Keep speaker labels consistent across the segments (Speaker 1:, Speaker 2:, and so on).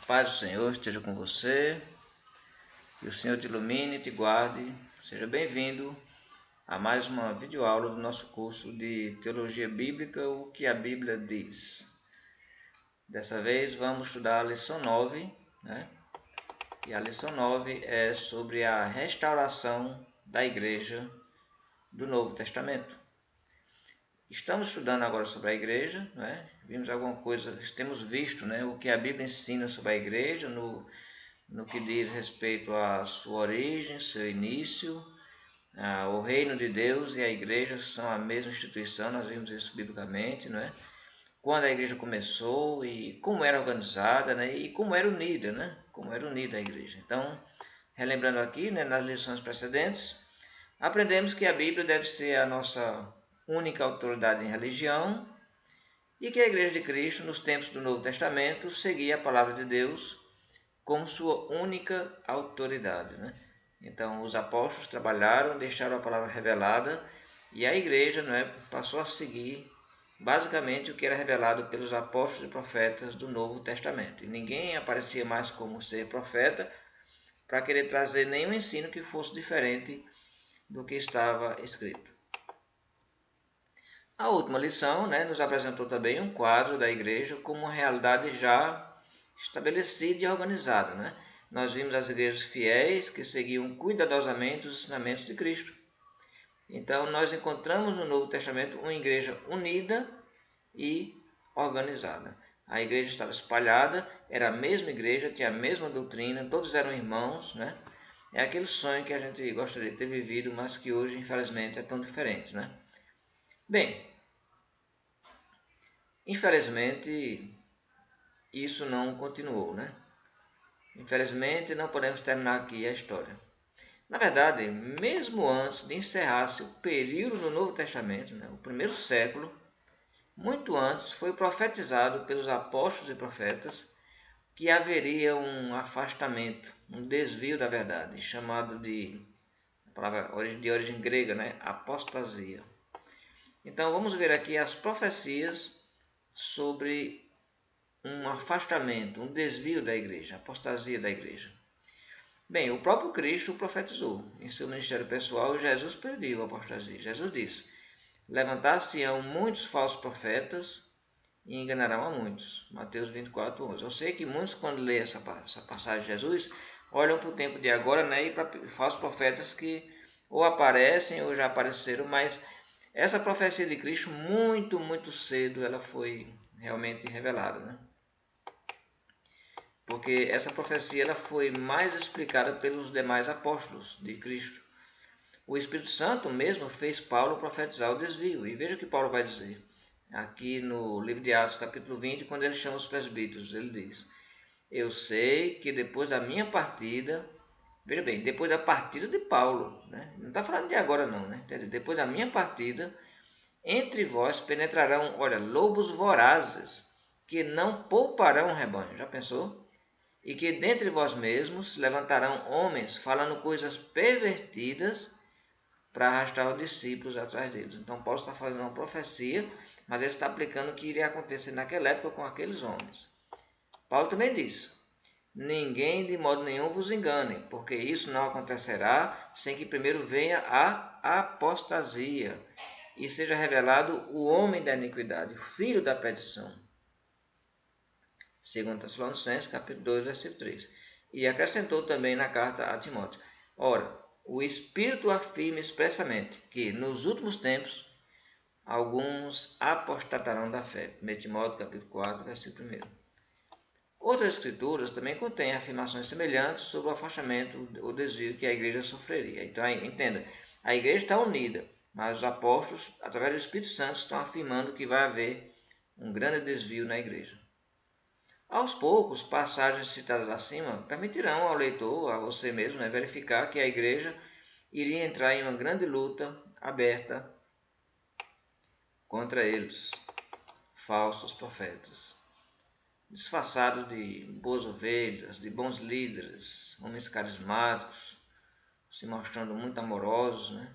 Speaker 1: paz do Senhor esteja com você, que o Senhor te ilumine e te guarde. Seja bem-vindo a mais uma videoaula do nosso curso de Teologia Bíblica, o que a Bíblia diz. Dessa vez vamos estudar a lição 9, né? E a lição 9 é sobre a restauração da igreja do Novo Testamento. Estamos estudando agora sobre a igreja, né? Vimos alguma coisa, temos visto, né, o que a Bíblia ensina sobre a igreja no que diz respeito à sua origem, seu início, o reino de Deus e a igreja são a mesma instituição, nós vimos isso biblicamente, não é? Quando a igreja começou e como era organizada, né? E como era unida, né? Como era unida a igreja. Então, relembrando aqui, né, nas lições precedentes, aprendemos que a Bíblia deve ser a nossa única autoridade em religião e que a Igreja de Cristo, nos tempos do Novo Testamento, seguia a palavra de Deus como sua única autoridade, né? Então, os apóstolos trabalharam, deixaram a palavra revelada e a igreja, né, passou a seguir basicamente o que era revelado pelos apóstolos e profetas do Novo Testamento. E ninguém aparecia mais como ser profeta para querer trazer nenhum ensino que fosse diferente do que estava escrito. A última lição, né, nos apresentou também um quadro da igreja como uma realidade já estabelecida e organizada, né? Nós vimos as igrejas fiéis que seguiam cuidadosamente os ensinamentos de Cristo. Então, nós encontramos no Novo Testamento uma igreja unida e organizada. A igreja estava espalhada, era a mesma igreja, tinha a mesma doutrina, todos eram irmãos, né? É aquele sonho que a gente gostaria de ter vivido, mas que hoje, infelizmente, é tão diferente, né? Bem, infelizmente, isso não continuou, né? Infelizmente, não podemos terminar aqui a história. Na verdade, mesmo antes de encerrar-se o período do Novo Testamento, né, o primeiro século, muito antes foi profetizado pelos apóstolos e profetas que haveria um afastamento, um desvio da verdade, chamado de, a palavra de origem grega, né, apostasia. Então vamos ver aqui as profecias sobre um afastamento, um desvio da igreja, apostasia da igreja. Bem, o próprio Cristo profetizou em seu ministério pessoal e Jesus previu a apostasia. Jesus disse: levantar-se-ão muitos falsos profetas e enganarão a muitos. Mateus 24:11. Eu sei que muitos, quando lêem essa passagem de Jesus, olham para o tempo de agora, né, e para falsos profetas que ou aparecem ou já apareceram, mas essa profecia de Cristo, muito cedo, ela foi realmente revelada, né? Porque essa profecia ela foi mais explicada pelos demais apóstolos de Cristo. O Espírito Santo mesmo fez Paulo profetizar o desvio. E veja o que Paulo vai dizer aqui no livro de Atos, capítulo 20, quando ele chama os presbíteros. Ele diz: eu sei que depois da minha partida, veja bem, depois da partida de Paulo, né? Não está falando de agora não, né? Depois da minha partida, entre vós penetrarão, olha, lobos vorazes, que não pouparão o rebanho. Já pensou? E que dentre vós mesmos levantarão homens falando coisas pervertidas para arrastar os discípulos atrás deles. Então Paulo está fazendo uma profecia, mas ele está aplicando o que iria acontecer naquela época com aqueles homens. Paulo também diz: ninguém de modo nenhum vos engane, porque isso não acontecerá sem que primeiro venha a apostasia e seja revelado o homem da iniquidade, o filho da perdição. 2 Tessalonicenses, capítulo 2, versículo 3. E acrescentou também na carta a Timóteo: ora, o Espírito afirma expressamente que nos últimos tempos alguns apostatarão da fé. 1 Timóteo, capítulo 4, versículo 1. Outras escrituras também contêm afirmações semelhantes sobre o afastamento ou desvio que a igreja sofreria. Então, entenda, a igreja está unida, mas os apóstolos, através do Espírito Santo, estão afirmando que vai haver um grande desvio na igreja. Aos poucos, passagens citadas acima permitirão ao leitor, a você mesmo, né, verificar que a igreja iria entrar em uma grande luta aberta contra eles, falsos profetas, disfarçados de boas ovelhas, de bons líderes, homens carismáticos, se mostrando muito amorosos, né,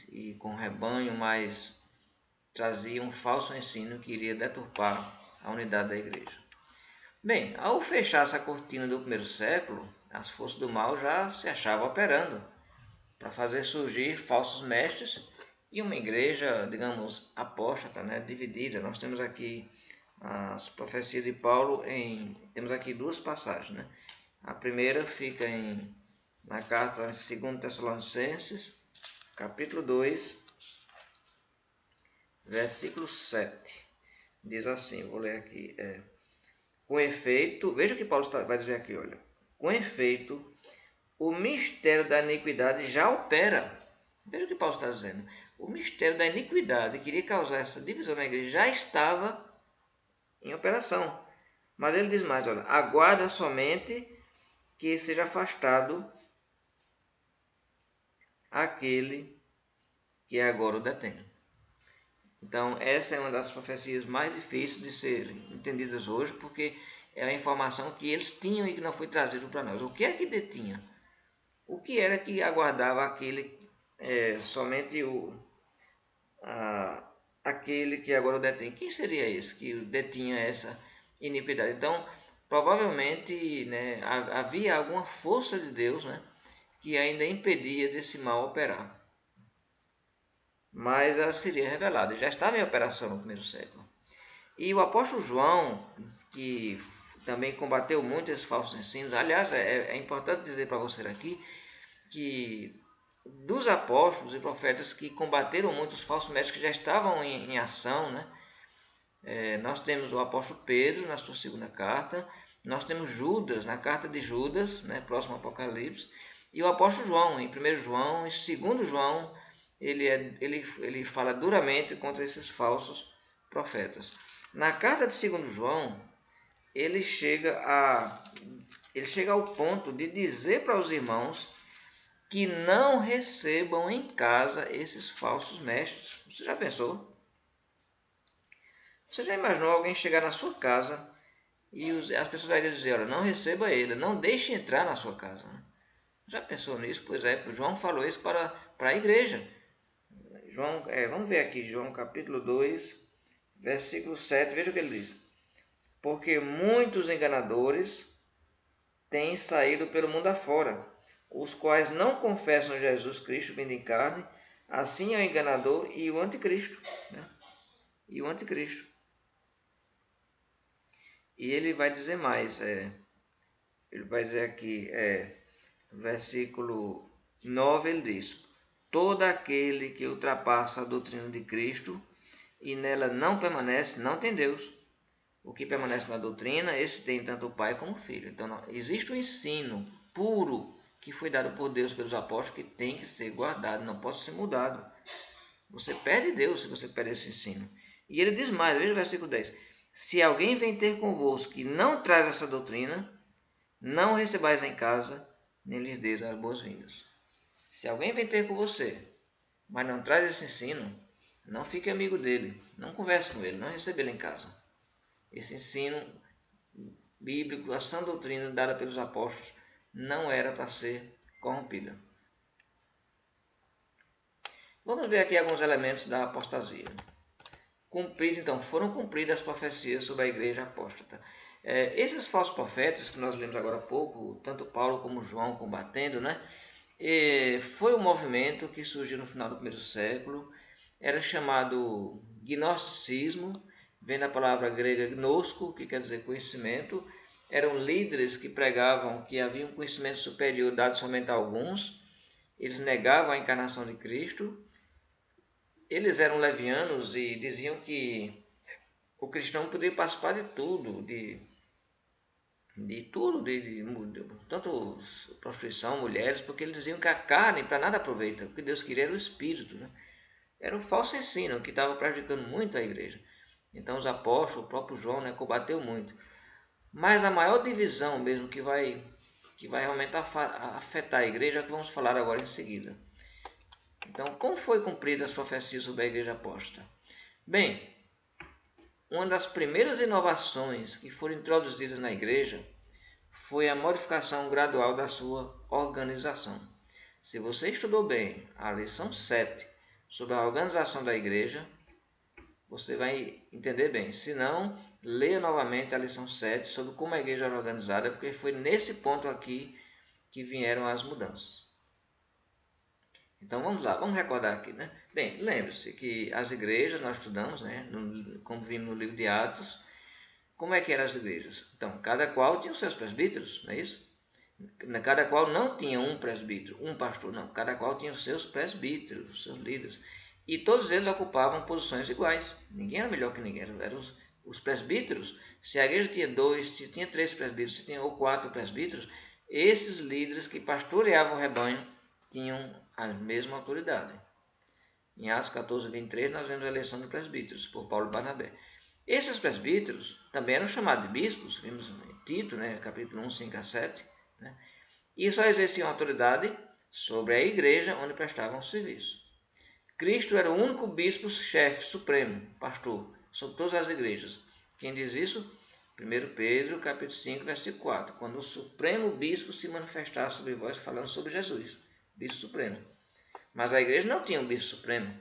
Speaker 1: e com rebanho, mas traziam um falso ensino que iria deturpar a unidade da igreja. Bem, ao fechar essa cortina do primeiro século, as forças do mal já se achavam operando para fazer surgir falsos mestres e uma igreja, digamos, apóstata, né, dividida. Nós temos aqui as profecias de Paulo temos aqui duas passagens, né? A primeira fica na carta 2 Tessalonicenses, capítulo 2, versículo 7. Diz assim, vou ler aqui, com efeito, veja o que Paulo vai dizer aqui, olha. Com efeito, o mistério da iniquidade já opera. Veja o que Paulo está dizendo. O mistério da iniquidade que iria causar essa divisão na igreja já estava em operação. Mas ele diz mais, olha, aguarda somente que seja afastado aquele que agora o detém. Então, essa é uma das profecias mais difíceis de serem entendidas hoje, porque é a informação que eles tinham e que não foi trazido para nós. O que é que detinha? O que era que aguardava somente aquele que agora o detém? Quem seria esse que detinha essa iniquidade? Então, provavelmente, né, havia alguma força de Deus, né, que ainda impedia desse mal operar. Mas ela seria revelada, já estava em operação no primeiro século. E o apóstolo João, que também combateu muito esses falsos ensinos, aliás, é importante dizer para você aqui que dos apóstolos e profetas que combateram muito os falsos mestres que já estavam em ação, né? Nós temos o apóstolo Pedro na sua segunda carta, nós temos Judas na carta de Judas, né, próximo ao Apocalipse, e o apóstolo João em 1 João, em 2 João, ele fala duramente contra esses falsos profetas. Na carta de 2 João, ele chega ao ponto de dizer para os irmãos que não recebam em casa esses falsos mestres. Você já pensou? Você já imaginou alguém chegar na sua casa e as pessoas vão dizer, olha, não receba ele, não deixe entrar na sua casa. Já pensou nisso? Pois é, João falou isso para a igreja. Vamos ver aqui, João capítulo 2, versículo 7, veja o que ele diz. Porque muitos enganadores têm saído pelo mundo afora, os quais não confessam Jesus Cristo vindo em carne, assim é o enganador e o anticristo. Né? E o anticristo. E ele vai dizer mais, ele vai dizer aqui, versículo 9, ele diz, todo aquele que ultrapassa a doutrina de Cristo e nela não permanece, não tem Deus. O que permanece na doutrina, esse tem tanto o Pai como o Filho. Então, existe um ensino puro que foi dado por Deus pelos apóstolos que tem que ser guardado, não pode ser mudado. Você perde Deus se você perde esse ensino. E ele diz mais, veja o versículo 10. Se alguém vem ter convosco que não traz essa doutrina, não recebais em casa, nem lhes deis as boas-vindas. Se alguém vem ter com você, mas não traz esse ensino, não fique amigo dele, não converse com ele, não receba ele em casa. Esse ensino bíblico, a sã doutrina dada pelos apóstolos, não era para ser corrompida. Vamos ver aqui alguns elementos da apostasia. Foram cumpridas as profecias sobre a igreja apóstata. Esses falsos profetas que nós lemos agora há pouco, tanto Paulo como João combatendo, né? Foi um movimento que surgiu no final do primeiro século, era chamado gnosticismo, vem da palavra grega gnosko, que quer dizer conhecimento. Eram líderes que pregavam que havia um conhecimento superior dado somente a alguns, eles negavam a encarnação de Cristo. Eles eram levianos e diziam que o cristão poderia participar de tudo, tanto prostituição, mulheres, porque eles diziam que a carne para nada aproveita, o que Deus queria era o espírito. Né? Era um falso ensino que estava prejudicando muito a igreja. Então os apóstolos, o próprio João, né, combateu muito. Mas a maior divisão mesmo que vai realmente afetar a igreja é o que vamos falar agora em seguida. Então, como foi cumprida as profecias sobre a igreja apóstata? Bem, uma das primeiras inovações que foram introduzidas na igreja foi a modificação gradual da sua organização. Se você estudou bem a lição 7 sobre a organização da igreja, você vai entender bem. Se não, leia novamente a lição 7 sobre como a igreja era organizada, porque foi nesse ponto aqui que vieram as mudanças. Então vamos lá, vamos recordar aqui, né? Bem, lembre-se que as igrejas nós estudamos, né? Como vimos no livro de Atos, como é que eram as igrejas? Então, cada qual tinha os seus presbíteros, não é isso? Cada qual não tinha um presbítero, um pastor, não. Cada qual tinha os seus presbíteros, os seus líderes. E todos eles ocupavam posições iguais. Ninguém era melhor que ninguém. Eram os presbíteros. Se a igreja tinha 2, se tinha 3 presbíteros, se tinha ou 4 presbíteros, esses líderes que pastoreavam o rebanho tinham a mesma autoridade. Em Atos 14, 23, nós vemos a eleição de presbíteros por Paulo e Barnabé. Esses presbíteros também eram chamados de bispos, vimos em Tito, né, capítulo 1, 5 a 7, né, e só exerciam autoridade sobre a igreja onde prestavam serviço. Cristo era o único bispo-chefe supremo, pastor, sobre todas as igrejas. Quem diz isso? 1 Pedro, capítulo 5, versículo 4, quando o supremo bispo se manifestar sobre vós, falando sobre Jesus, bispo supremo. Mas a igreja não tinha um bispo supremo.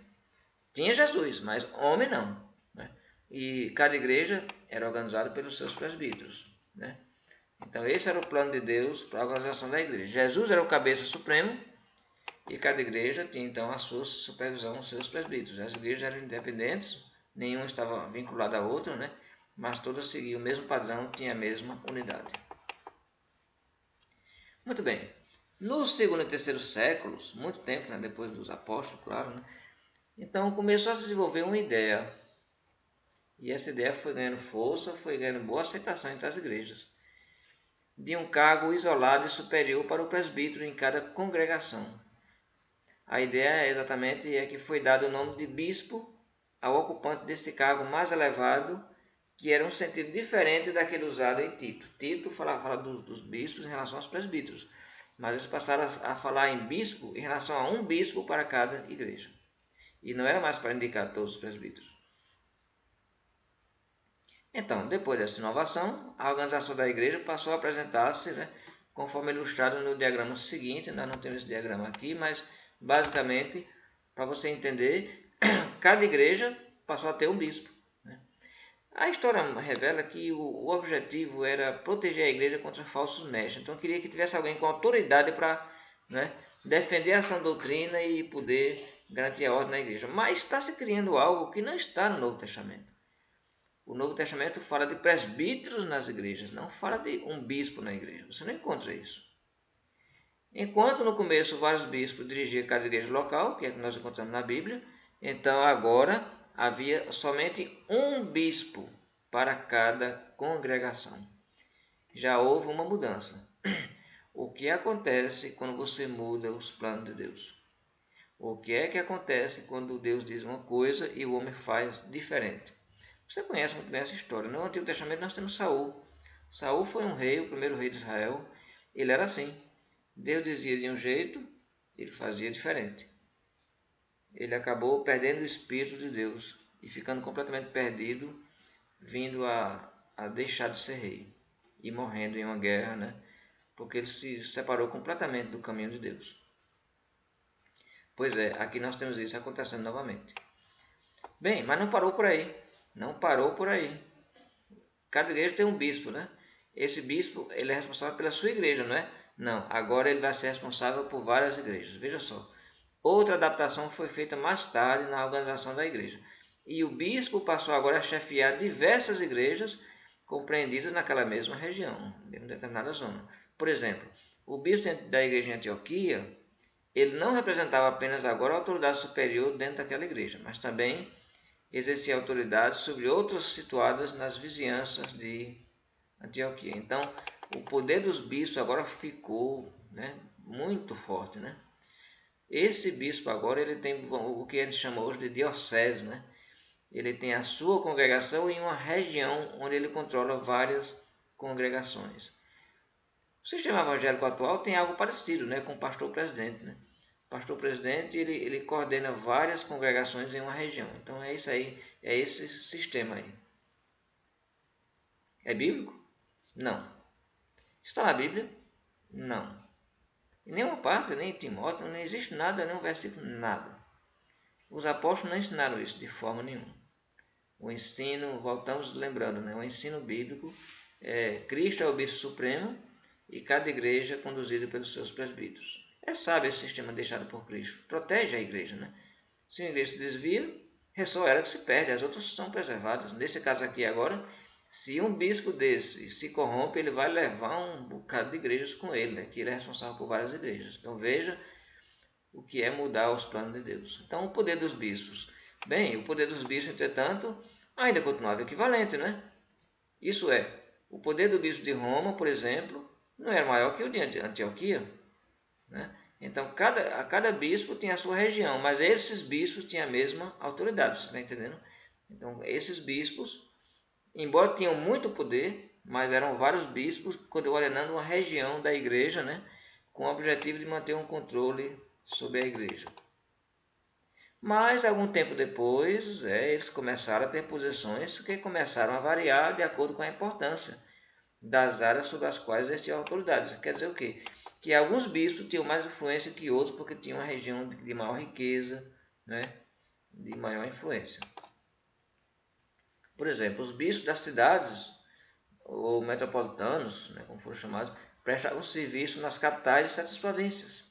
Speaker 1: Tinha Jesus, mas homem não. Né? E cada igreja era organizada pelos seus presbíteros. Né? Então esse era o plano de Deus para a organização da igreja. Jesus era o cabeça supremo e cada igreja tinha então a sua supervisão, os seus presbíteros. As igrejas eram independentes, nenhuma estava vinculada à outra, né? Mas todas seguiam o mesmo padrão, tinham a mesma unidade. Muito bem. No segundo e terceiro séculos, muito tempo, né, depois dos apóstolos, claro, né, então começou a se desenvolver uma ideia. E essa ideia foi ganhando força, foi ganhando boa aceitação entre as igrejas, de um cargo isolado e superior para o presbítero em cada congregação. A ideia exatamente é que foi dado o nome de bispo ao ocupante desse cargo mais elevado, que era um sentido diferente daquele usado em Tito. Tito fala dos bispos em relação aos presbíteros, mas eles passaram a falar em bispo em relação a um bispo para cada igreja. E não era mais para indicar todos os presbíteros. Então, depois dessa inovação, a organização da igreja passou a apresentar-se, né, conforme ilustrado no diagrama seguinte. Ainda não temos esse diagrama aqui, mas basicamente, para você entender, cada igreja passou a ter um bispo. Né? A história revela que o objetivo era proteger a igreja contra falsos mestres. Então, queria que tivesse alguém com autoridade para, né, defender a sã doutrina e poder garantir a ordem na igreja. Mas está se criando algo que não está no Novo Testamento. O Novo Testamento fala de presbíteros nas igrejas, não fala de um bispo na igreja. Você não encontra isso. Enquanto no começo vários bispos dirigiam cada igreja local, que é o que nós encontramos na Bíblia, então agora havia somente um bispo para cada congregação. Já houve uma mudança. O que acontece quando você muda os planos de Deus? O que é que acontece quando Deus diz uma coisa e o homem faz diferente? Você conhece muito bem essa história. No Antigo Testamento nós temos Saul. Saul foi um rei, o primeiro rei de Israel. Ele era assim. Deus dizia de um jeito, ele fazia diferente. Ele acabou perdendo o Espírito de Deus e ficando completamente perdido, vindo a deixar de ser rei e morrendo em uma guerra, né? Porque ele se separou completamente do caminho de Deus. Pois é, aqui nós temos isso acontecendo novamente. Bem, mas não parou por aí. Não parou por aí. Cada igreja tem um bispo, né? Esse bispo, ele é responsável pela sua igreja, não é? Não, agora ele vai ser responsável por várias igrejas. Veja só. Outra adaptação foi feita mais tarde na organização da igreja. E o bispo passou agora a chefiar diversas igrejas compreendidas naquela mesma região, em determinada zona. Por exemplo, o bispo da igreja de Antioquia, ele não representava apenas agora a autoridade superior dentro daquela igreja, mas também exercia autoridade sobre outras situadas nas vizinhanças de Antioquia. Então, o poder dos bispos agora ficou, né, muito forte, né? Esse bispo agora ele tem o que a gente chama hoje de diocese, né? Ele tem a sua congregação em uma região onde ele controla várias congregações. O sistema evangélico atual tem algo parecido, né, com o pastor-presidente, né? O pastor-presidente ele coordena várias congregações em uma região. Então é isso aí, é esse sistema aí. É bíblico? Não. Está na Bíblia? Não. Em nenhuma parte, nem em Timóteo, não existe nada, nenhum versículo, nada. Os apóstolos não ensinaram isso de forma nenhuma. O ensino, voltamos lembrando, né? O ensino bíblico, Cristo é o bispo supremo e cada igreja é conduzida pelos seus presbíteros. É sábio esse sistema deixado por Cristo, protege a igreja, né? Se a igreja se desvia, é só ela que se perde, as outras são preservadas. Nesse caso aqui agora, se um bispo desse se corrompe, ele vai levar um bocado de igrejas com ele, né? Que ele é responsável por várias igrejas. Então veja o que é mudar os planos de Deus. Então o poder dos bispos. Bem, o poder dos bispos, entretanto, ainda continuava equivalente, né? Isso é, o poder do bispo de Roma, por exemplo, não era maior que o de Antioquia, né? Então, cada bispo tinha a sua região, mas esses bispos tinham a mesma autoridade, você está entendendo? Então, esses bispos, embora tinham muito poder, mas eram vários bispos coordenando uma região da igreja, né? Com o objetivo de manter um controle sobre a igreja. Mas, algum tempo depois, eles começaram a ter posições que começaram a variar de acordo com a importância das áreas sobre as quais eles tinham autoridade. Isso quer dizer o quê? Que alguns bispos tinham mais influência que outros porque tinham uma região de maior riqueza, né? De maior influência. Por exemplo, os bispos das cidades, ou metropolitanos, né, como foram chamados, prestavam serviço nas capitais de certas províncias.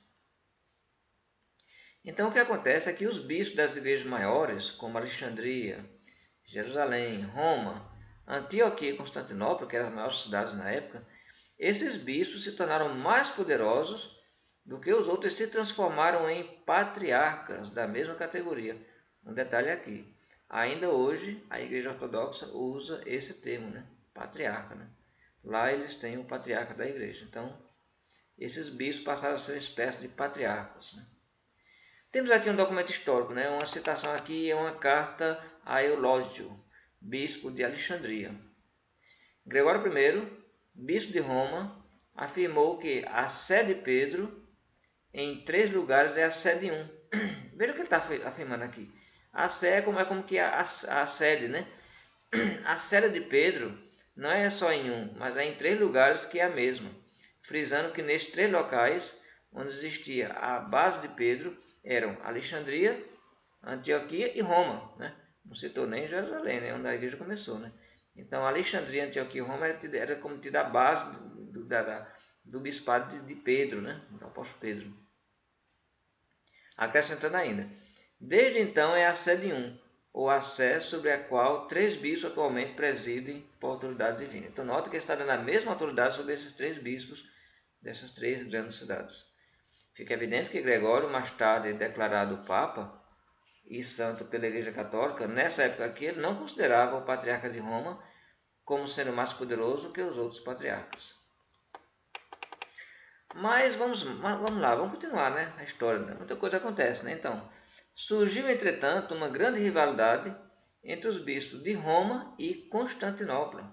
Speaker 1: Então, o que acontece é que os bispos das igrejas maiores, como Alexandria, Jerusalém, Roma, Antioquia e Constantinopla, que eram as maiores cidades na época, esses bispos se tornaram mais poderosos do que os outros e se transformaram em patriarcas da mesma categoria. Um detalhe aqui, ainda hoje a Igreja Ortodoxa usa esse termo, né? Patriarca. Né? Lá eles têm o patriarca da igreja. Então, esses bispos passaram a ser uma espécie de patriarcas. Né? Temos aqui um documento histórico, né? Uma citação aqui é uma carta a Eulógio, bispo de Alexandria. Gregório I, bispo de Roma, afirmou que a sé de Pedro em 3 lugares é a sé de um. Veja o que ele está afirmando aqui. A sé é como que a sede, né? A sede de Pedro não é só em um, mas é em 3 lugares que é a mesma, frisando que nesses 3 locais onde existia a base de Pedro eram Alexandria, Antioquia e Roma, né? Não citou nem Jerusalém, né? Onde a igreja começou, né? Então, Alexandria, Antioquia e Roma era como tida a base do bispado de Pedro, né? Do apóstolo Pedro. Acrescentando ainda, desde então é a sé de um, ou a sé sobre a qual 3 bispos atualmente presidem por autoridade divina. Então, nota que ele está dando a mesma autoridade sobre esses 3 bispos dessas 3 grandes cidades. Fica evidente que Gregório, mais tarde declarado Papa e santo pela Igreja Católica, nessa época aqui ele não considerava o patriarca de Roma como sendo mais poderoso que os outros patriarcas. Mas vamos lá, vamos continuar, né? A história, né? Muita coisa acontece, né? Então, surgiu, entretanto, uma grande rivalidade entre os bispos de Roma e Constantinopla.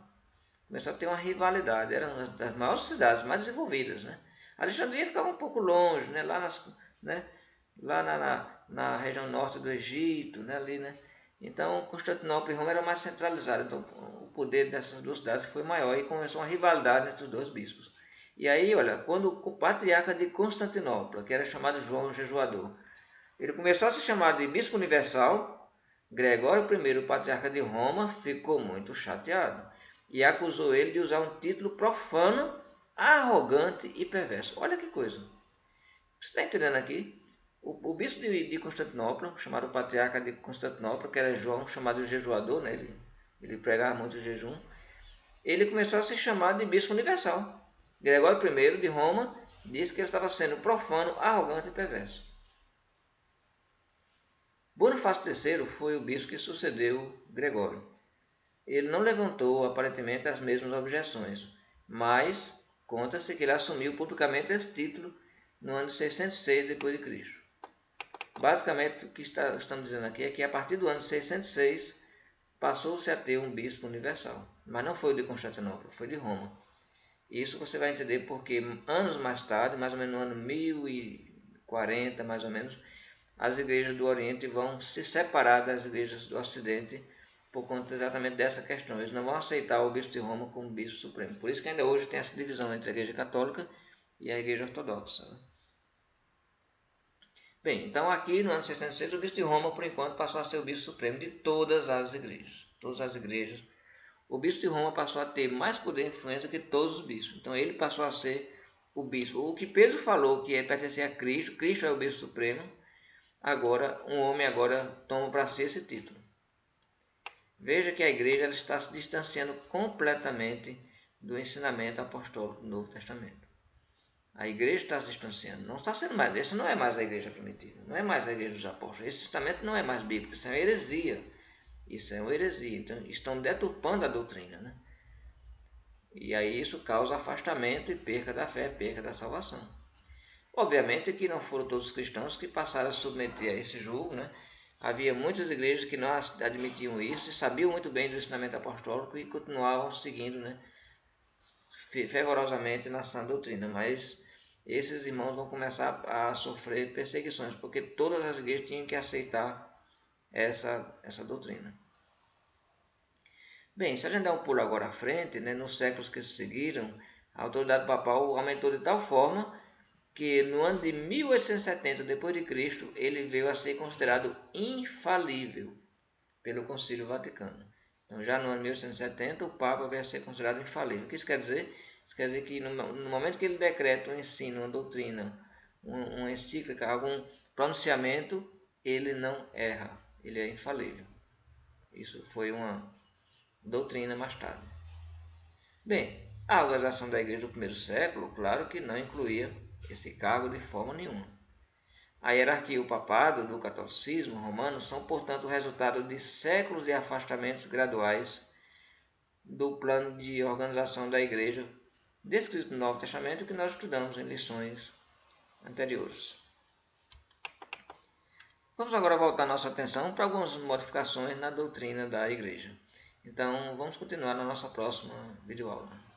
Speaker 1: Começou a ter uma rivalidade, eram uma das maiores cidades, mais desenvolvidas, né? Alexandria ficava um pouco longe, né? Lá na região norte do Egito, né? Ali, né? Então, Constantinopla e Roma eram mais centralizados. Então, o poder dessas 2 cidades foi maior e começou uma rivalidade entre os 2 bispos. E aí, olha, quando o patriarca de Constantinopla, que era chamado João o Jejuador, ele começou a se chamar de bispo universal, Gregório I, o patriarca de Roma, ficou muito chateado e acusou ele de usar um título profano, arrogante e perverso. Olha que coisa. Você está entendendo aqui? O bispo de Constantinopla, chamado patriarca de Constantinopla, que era João, chamado de Jejuador, né? Ele pregava muito o jejum, ele começou a se chamar de bispo universal. Gregório I de Roma disse que ele estava sendo profano, arrogante e perverso. Bonifácio III foi o bispo que sucedeu Gregório. Ele não levantou aparentemente as mesmas objeções, mas conta-se que ele assumiu publicamente esse título no ano de 606 d.C. Basicamente, o que estamos dizendo aqui é que a partir do ano 606 passou-se a ter um bispo universal, mas não foi o de Constantinopla, foi de Roma. Isso você vai entender porque anos mais tarde, mais ou menos no ano 1040, mais ou menos, as igrejas do Oriente vão se separar das igrejas do Ocidente por conta exatamente dessa questão. Eles não vão aceitar o bispo de Roma como bispo supremo. Por isso que ainda hoje tem essa divisão entre a igreja católica e a igreja ortodoxa. Bem, então aqui no ano 606 o bispo de Roma, por enquanto, passou a ser o bispo supremo de todas as igrejas. todas as igrejas, o bispo de Roma passou a ter mais poder e influência que todos os bispos. Então ele passou a ser o bispo. O que Pedro falou que pertencia a Cristo, Cristo é o bispo supremo, agora um homem agora toma para si esse título. Veja que a igreja ela está se distanciando completamente do ensinamento apostólico do Novo Testamento. A igreja está se distanciando, não está sendo mais, essa não é mais a igreja primitiva, não é mais a igreja dos apóstolos, esse testamento não é mais bíblico, isso é uma heresia. Isso é uma heresia, então estão deturpando a doutrina, né? E aí isso causa afastamento e perca da fé, perca da salvação. Obviamente que não foram todos os cristãos que passaram a se submeter a esse julgo, né? Havia muitas igrejas que não admitiam isso e sabiam muito bem do ensinamento apostólico e continuavam seguindo, né, fervorosamente na sã doutrina, mas esses irmãos vão começar a sofrer perseguições, porque todas as igrejas tinham que aceitar essa doutrina. Bem, se a gente der um pulo agora à frente, né, nos séculos que se seguiram, a autoridade papal aumentou de tal forma que no ano de 1870 d.C. ele veio a ser considerado infalível pelo Concílio Vaticano. Então, já no ano 1870, o Papa veio a ser considerado infalível. O que isso quer dizer? Isso quer dizer que no momento que ele decreta um ensino, uma doutrina, uma encíclica, algum pronunciamento, ele não erra, ele é infalível. Isso foi uma doutrina mais tarde. Bem, a organização da igreja do primeiro século, claro que não incluía esse cargo de forma nenhuma. A hierarquia e o papado do catolicismo romano são, portanto, o resultado de séculos de afastamentos graduais do plano de organização da igreja descrito no Novo Testamento que nós estudamos em lições anteriores. Vamos agora voltar nossa atenção para algumas modificações na doutrina da igreja. Então, vamos continuar na nossa próxima videoaula.